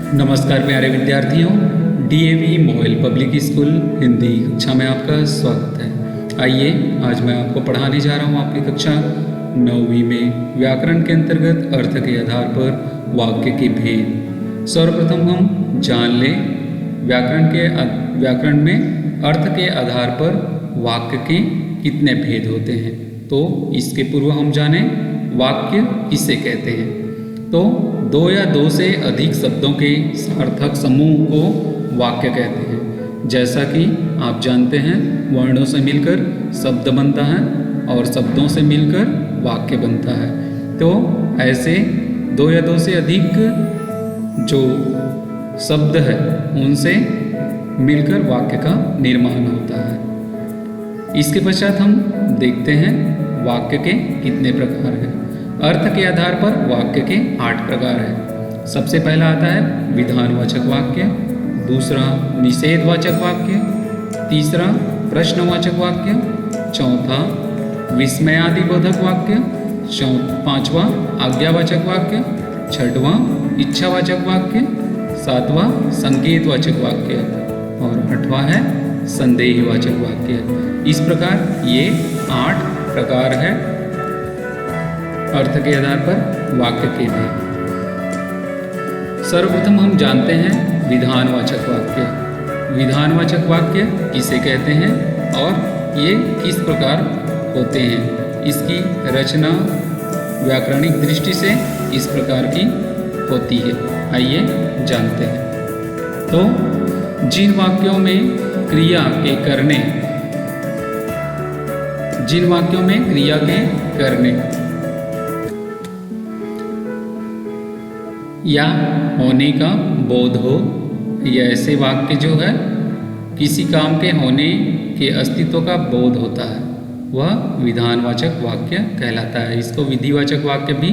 नमस्कार प्यारे विद्यार्थियों, DAV mobile public school Hindi कक्षा में आपका स्वागत है। आइए आज मैं आपको पढ़ाने जा रहा हूँ आपकी कक्षा 9वीं में व्याकरण के अंतर्गत अर्थ के आधार पर वाक्य के भेद। सर्वप्रथम हम जान लें व्याकरण में अर्थ के आधार पर वाक्य के कितने भेद होते हैं। तो इसके पूर्व हम जाने वाक्य किसे कहते हैं। तो दो या दो से अधिक शब्दों के सार्थक समूह को वाक्य कहते हैं। जैसा कि आप जानते हैं, वर्णों से मिलकर शब्द बनता है और शब्दों से मिलकर वाक्य बनता है। तो ऐसे दो या दो से अधिक जो शब्द है उनसे मिलकर वाक्य का निर्माण होता है। इसके पश्चात हम देखते हैं वाक्य के कितने प्रकार हैं। अर्थ के आधार पर वाक्य के 8 प्रकार हैं। सबसे पहला आता है विधानवाचक वाक्य, दूसरा निषेधवाचक वाक्य, तीसरा प्रश्नवाचक वाक्य, चौथा विस्मयादिबोधक वाक्य, पांचवा आज्ञावाचक वाक्य, छठवां इच्छावाचक वाक्य, सातवां संकेतवाचक वाक्य और आठवां है संदेहवाचक वाक्य। इस प्रकार ये 8 प्रकार है अर्थ के आधार पर वाक्य के भी। सर्वप्रथम हम जानते हैं विधानवाचक वाक्य। विधानवाचक वाक्य किसे कहते हैं और ये किस प्रकार होते हैं। इसकी रचना व्याकरणिक दृष्टि से इस प्रकार की होती है। आइए जानते हैं। तो जिन वाक्यों में क्रिया के करने या होने का बोध हो, या ऐसे वाक्य जो है किसी काम के होने के अस्तित्व का बोध होता है, वह विधानवाचक वाक्य कहलाता है। इसको विधिवाचक वाक्य भी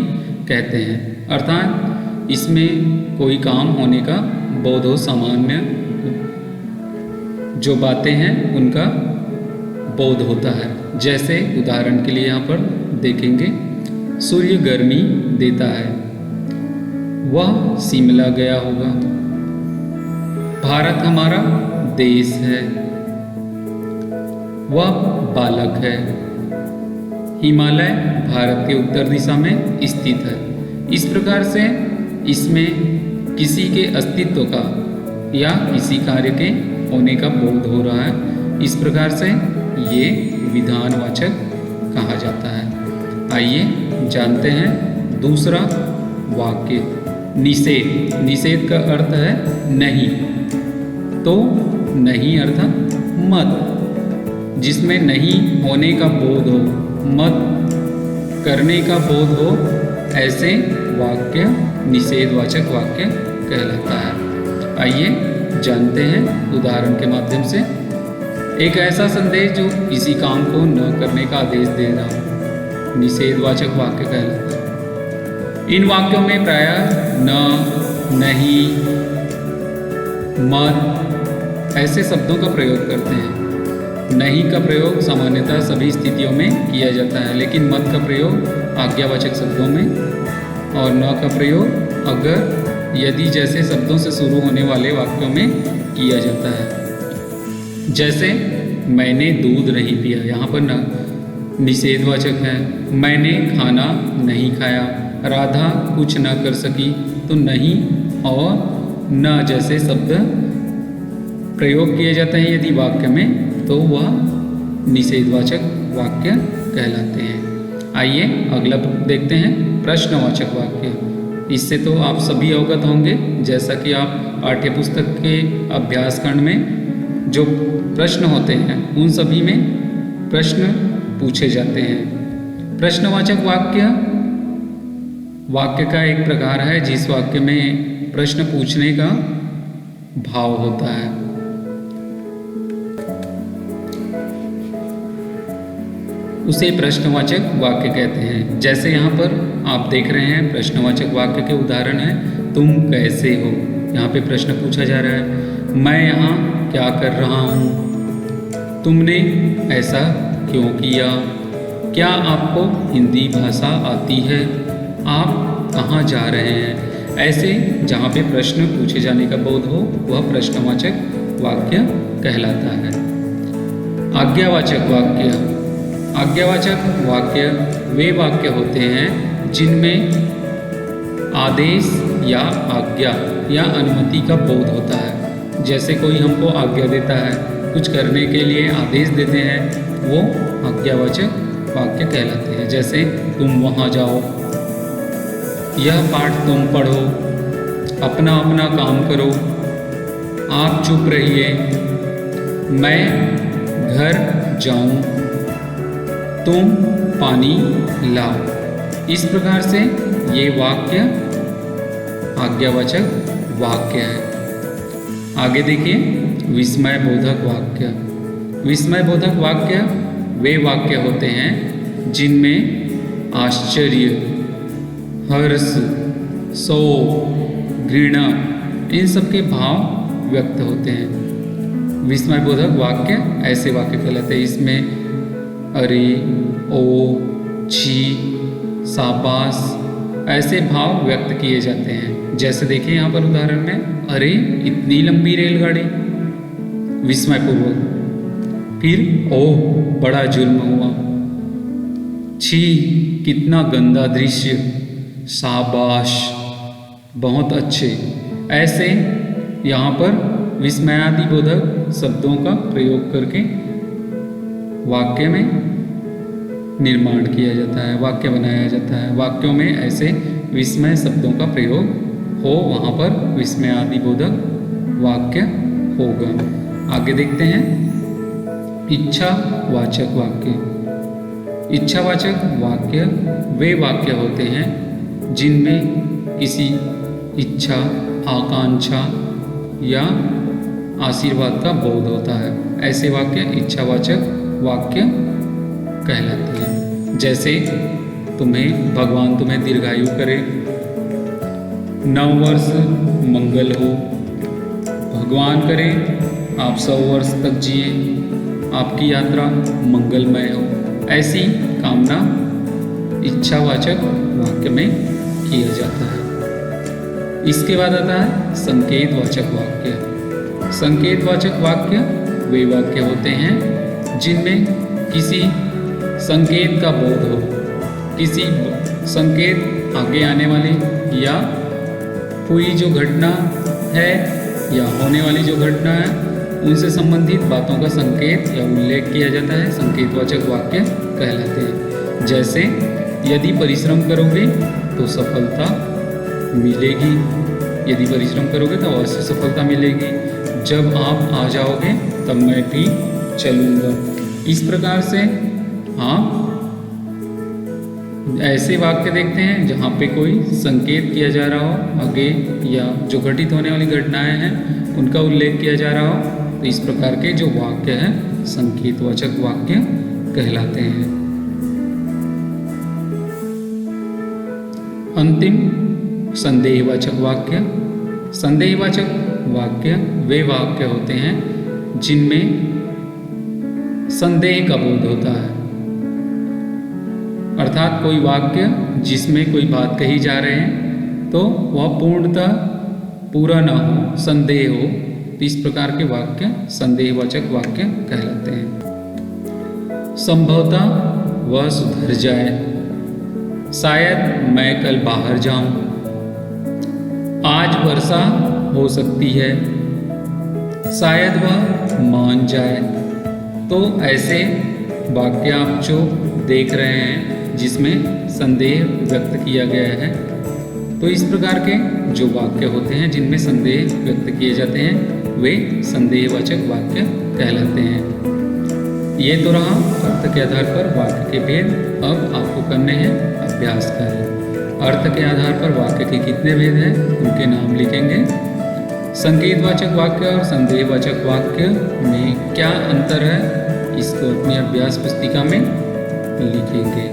कहते हैं। अर्थात इसमें कोई काम होने का बोध हो, सामान्य जो बातें हैं उनका बोध होता है। जैसे उदाहरण के लिए यहाँ पर देखेंगे, सूर्य गर्मी देता है, वह शिमला गया होगा। भारत हमारा देश है, वह बालक है। हिमालय भारत के उत्तर दिशा में स्थित है। इस प्रकार से इसमें किसी के अस्तित्व का या किसी कार्य के होने का बोध हो रहा है। इस प्रकार से ये विधानवाचक कहा जाता है। आइए जानते हैं दूसरा वाक्य निषेध। निषेध का अर्थ है नहीं। तो नहीं अर्थात मत, जिसमें नहीं होने का बोध हो, मत करने का बोध हो, ऐसे वाक्य निषेधवाचक वाक्य कहलाता है। आइए जानते हैं उदाहरण के माध्यम से। एक ऐसा संदेश जो किसी काम को न करने का आदेश दे रहा हो, निषेधवाचक वाक्य कहलाता है। इन वाक्यों में प्रायः न, नहीं, मत ऐसे शब्दों का प्रयोग करते हैं। नहीं का प्रयोग सामान्यतः सभी स्थितियों में किया जाता है, लेकिन मत का प्रयोग आज्ञावाचक शब्दों में और न का प्रयोग अगर यदि जैसे शब्दों से शुरू होने वाले वाक्यों में किया जाता है। जैसे मैंने दूध नहीं पिया, यहाँ पर न निषेधवाचक है। मैंने खाना नहीं खाया, राधा कुछ न कर सकी, तो नहीं और न जैसे शब्द प्रयोग किए जाते हैं यदि वाक्य में, तो वह निषेधवाचक वाक्य कहलाते हैं। आइए अगला देखते हैं प्रश्नवाचक वाक्य। इससे तो आप सभी अवगत होंगे, जैसा कि आप पाठ्यपुस्तक के अभ्यास खंड में जो प्रश्न होते हैं उन सभी में प्रश्न पूछे जाते हैं। प्रश्नवाचक वाक्य का एक प्रकार है जिस वाक्य में प्रश्न पूछने का भाव होता है। उसे प्रश्नवाचक वाक्य कहते हैं। जैसे यहाँ पर आप देख रहे हैं प्रश्नवाचक वाक्य के उदाहरण है, तुम कैसे हो। यहाँ पे प्रश्न पूछा जा रहा है, मैं यहाँ क्या कर रहा हूँ, तुमने ऐसा क्यों किया, क्या आपको हिंदी भाषा आती है, आप कहाँ जा रहे हैं। ऐसे जहाँ पे प्रश्न पूछे जाने का बोध हो वह प्रश्नवाचक वाक्य कहलाता है। आज्ञावाचक वाक्य। आज्ञावाचक वाक्य वे वाक्य होते हैं जिनमें आदेश या आज्ञा या अनुमति का बोध होता है। जैसे कोई हमको आज्ञा देता है, कुछ करने के लिए आदेश देते हैं, वो आज्ञावाचक वाक्य कहलाते हैं। जैसे तुम वहाँ जाओ, यह पाठ तुम पढ़ो, अपना अपना काम करो, आप चुप रहिए, मैं घर जाऊं, तुम पानी लाओ। इस प्रकार से ये वाक्य आज्ञावाचक वाक्य है। आगे देखिए विस्मय बोधक वाक्य। विस्मय बोधक वाक्य वे वाक्य होते हैं जिनमें आश्चर्य, हर्ष, शोक, घृणा इन सब के भाव व्यक्त होते हैं। विस्मय बोधक वाक्य ऐसे वाक्य कहलाते हैं। इसमें अरे, ओ, छी, शाबाश ऐसे भाव व्यक्त किए जाते हैं। जैसे देखिए यहाँ पर उदाहरण में, अरे इतनी लंबी रेलगाड़ी, विस्मयपूर्वक। फिर ओह बड़ा जुल्म हुआ, छी कितना गंदा दृश्य, शाबाश बहुत अच्छे। ऐसे यहाँ पर विस्मयादि बोधक शब्दों का प्रयोग करके वाक्य में निर्माण किया जाता है, वाक्य बनाया जाता है। वाक्यों में ऐसे विस्मय शब्दों का प्रयोग हो, वहाँ पर विस्मयादि बोधक वाक्य होगा। आगे देखते हैं इच्छावाचक वाक्य। इच्छावाचक वाक्य वे वाक्य होते हैं जिनमें किसी इच्छा, आकांक्षा या आशीर्वाद का बोध होता है। ऐसे वाक्य इच्छावाचक वाक्य कहलाते हैं। जैसे भगवान तुम्हें दीर्घायु करे, नव वर्ष मंगल हो, भगवान करे आप 100 वर्ष तक जिए, आपकी यात्रा मंगलमय हो। ऐसी कामना इच्छावाचक वाक्य में किया जाता है। इसके बाद आता है संकेतवाचक वाक्य। संकेतवाचक वाक्य वे वाक्य होते हैं जिनमें किसी संकेत का बोध हो, किसी संकेत आगे आने वाली या हुई जो घटना है या होने वाली जो घटना है उनसे संबंधित बातों का संकेत या उल्लेख किया जाता है, संकेतवाचक वाक्य कहलाते हैं। जैसे यदि परिश्रम करोगे तो सफलता मिलेगी, यदि परिश्रम करोगे तो अवश्य सफलता मिलेगी, जब आप आ जाओगे तब मैं भी चलूँगा। इस प्रकार से आप ऐसे वाक्य देखते हैं जहाँ पे कोई संकेत किया जा रहा हो आगे, या जो घटित होने वाली घटनाएं हैं उनका उल्लेख किया जा रहा हो, तो इस प्रकार के जो वाक्य हैं संकेतवाचक वाक्य कहलाते हैं। अंतिम संदेहवाचक वाक्य। संदेहवाचक वाक्य वे वाक्य होते हैं जिनमें संदेह का बोध होता है, अर्थात कोई वाक्य जिसमें कोई बात कही जा रहे हैं तो वह पूर्णतः पूरा ना हो, संदेह हो, तो इस प्रकार के वाक्य संदेहवाचक वाक्य कहलाते हैं। संभवतः वह सुधर जाए, शायद मैं कल बाहर जाऊं, आज वर्षा हो सकती है, शायद वह मान जाए। तो ऐसे वाक्य आप जो देख रहे हैं जिसमें संदेह व्यक्त किया गया है, तो इस प्रकार के जो वाक्य होते हैं जिनमें संदेह व्यक्त किए जाते हैं वे संदेहवाचक वाक्य कहलाते हैं। ये तो रहा अर्थ के आधार पर वाक्य के भेद। अब आपको करने हैं अभ्यास कार्य। अर्थ के आधार पर वाक्य के कितने भेद हैं उनके नाम लिखेंगे। संकेतवाचक वाक्य और संदेहवाचक वाक्य में क्या अंतर है इसको अपनी अभ्यास पुस्तिका में लिखेंगे।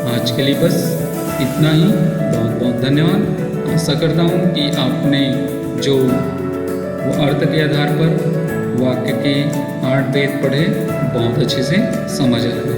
आज के लिए बस इतना ही। बहुत बहुत धन्यवाद। आशा करता हूँ कि आपने जो वो अर्थ के आधार पर वाक्य के 8 भेद पढ़े बहुत अच्छे से समझ आए।